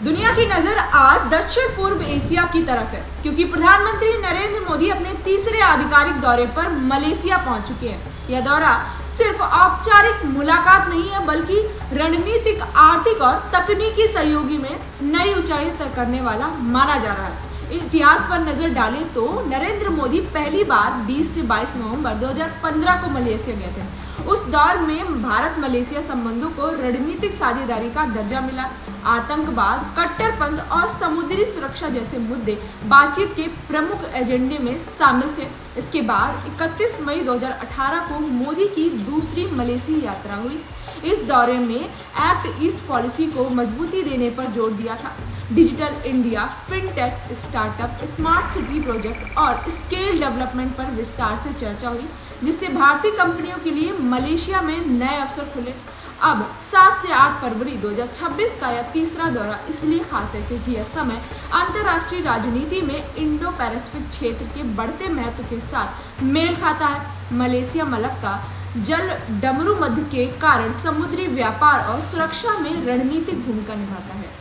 दुनिया की नजर आज दक्षिण पूर्व एशिया की तरफ है क्योंकि प्रधानमंत्री नरेंद्र मोदी अपने तीसरे आधिकारिक दौरे पर मलेशिया पहुंच चुके हैं। यह दौरा सिर्फ औपचारिक मुलाकात नहीं है बल्कि रणनीतिक, आर्थिक और तकनीकी सहयोगी में नई ऊंचाई तय करने वाला माना जा रहा है। इतिहास पर नजर डालें तो नरेंद्र मोदी पहली बार 20 से 22 नवंबर 2015 को मलेशिया गए थे। उस दौर में भारत मलेशिया संबंधों को रणनीतिक साझेदारी का दर्जा मिला। आतंकवाद, कट्टरपंथ और समुद्री सुरक्षा जैसे मुद्दे बातचीत के प्रमुख एजेंडे में शामिल थे। इसके बाद 31 मई 2018 को मोदी की दूसरी मलेशिया यात्रा हुई। इस दौरे में एक्ट ईस्ट पॉलिसी को मजबूती देने पर जोर दिया था। Digital India, fintech, startup, smart city project और स्केल डेवलपमेंट पर विस्तार से चर्चा हुई, जिससे भारतीय कंपनियों के लिए मलेशिया में नए अवसर खुले। अब 7 से 8 फरवरी 2026 का यह तीसरा दौरा इसलिए खास है क्योंकि यह समय अंतर्राष्ट्रीय राजनीति में इंडो पैसिफिक क्षेत्र के बढ़ते महत्व के साथ मेल खाता है। मलेशिया मलक्का जल डमरू मध्य के कारण समुद्री व्यापार और सुरक्षा में रणनीतिक भूमिका निभाता है।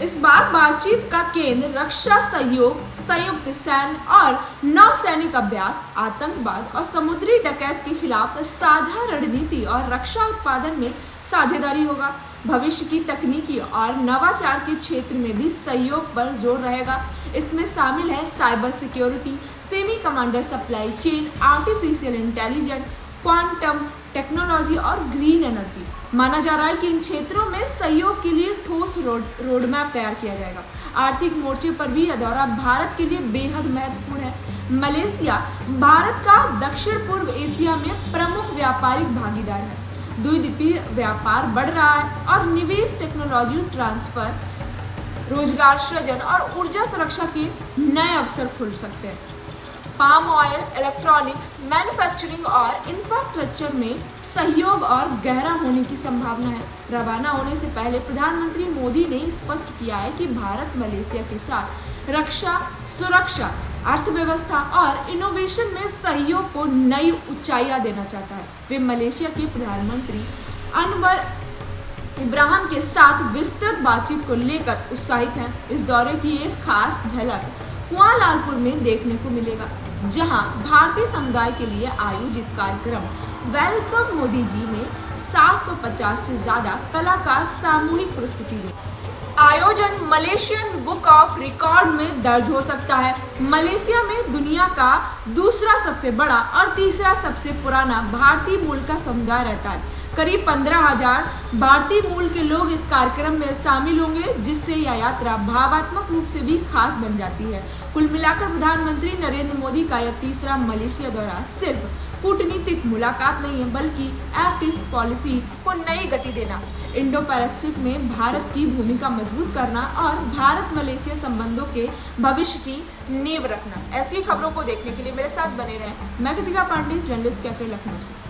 इस बार बातचीत का केंद्र रक्षा सहयोग, संयुक्त सैन्य और नौसैनिक अभ्यास, आतंकवाद और समुद्री डकैत के खिलाफ साझा रणनीति और रक्षा उत्पादन में साझेदारी होगा। भविष्य की तकनीकी और नवाचार के क्षेत्र में भी सहयोग पर जोर रहेगा। इसमें शामिल है cyber security, semi commander supply chain, artificial intelligence, quantum technology और ग्रीन एनर्जी। माना जा रहा है कि इन क्षेत्रों में सहयोग के लिए ठोस रोड मैप तैयार किया जाएगा। आर्थिक मोर्चे पर भी यह दौरा भारत के लिए बेहद महत्वपूर्ण है। मलेशिया भारत का दक्षिण पूर्व एशिया में प्रमुख व्यापारिक भागीदार है। द्विपक्षीय व्यापार बढ़ रहा है और निवेश, टेक्नोलॉजी ट्रांसफर, रोजगार सृजन और ऊर्जा सुरक्षा के नए अवसर खुल सकते हैं। पाम ऑयल, इलेक्ट्रॉनिक्स, मैन्युफैक्चरिंग और इंफ्रास्ट्रक्चर में सहयोग और गहरा होने की संभावना है। रवाना होने से पहले प्रधानमंत्री मोदी ने स्पष्ट किया है कि भारत मलेशिया के साथ रक्षा, सुरक्षा, अर्थव्यवस्था और इनोवेशन में सहयोग को नई ऊंचाइयां देना चाहता है। वे मलेशिया के प्रधानमंत्री अनवर इब्राहिम के साथ विस्तृत बातचीत को लेकर उत्साहित हैं। इस दौरे की एक खास झलक कुआलालंपुर में देखने को मिलेगा, जहां भारतीय समुदाय के लिए आयोजित कार्यक्रम वेलकम मोदी जी में 750 से ज्यादा कलाकार सामूहिक प्रस्तुति देंगे। आयोजन मलेशियन बुक ऑफ रिकॉर्ड में दर्ज हो सकता है। मलेशिया में दुनिया का दूसरा सबसे बड़ा और तीसरा सबसे पुराना भारतीय मूल का समुदाय रहता है। करीब 15,000 भारतीय मूल के लोग इस कार्यक्रम में शामिल होंगे, जिससे यह यात्रा भावात्मक रूप से भी खास बन जाती है। कुल मिलाकर प्रधानमंत्री नरेंद्र मोदी का यह तीसरा मलेशिया दौरा सिर्फ कूटनीतिक मुलाकात नहीं है बल्कि एक्ट ईस्ट पॉलिसी को नई गति देना, इंडो पैसिफिक में भारत की भूमिका मजबूत करना और भारत मलेशिया संबंधों के भविष्य की नींव रखना। ऐसी खबरों को देखने के लिए मेरे साथ बने रहें। मैं कृतिका पांडे, जर्नलिस्ट कैफे लखनऊ से।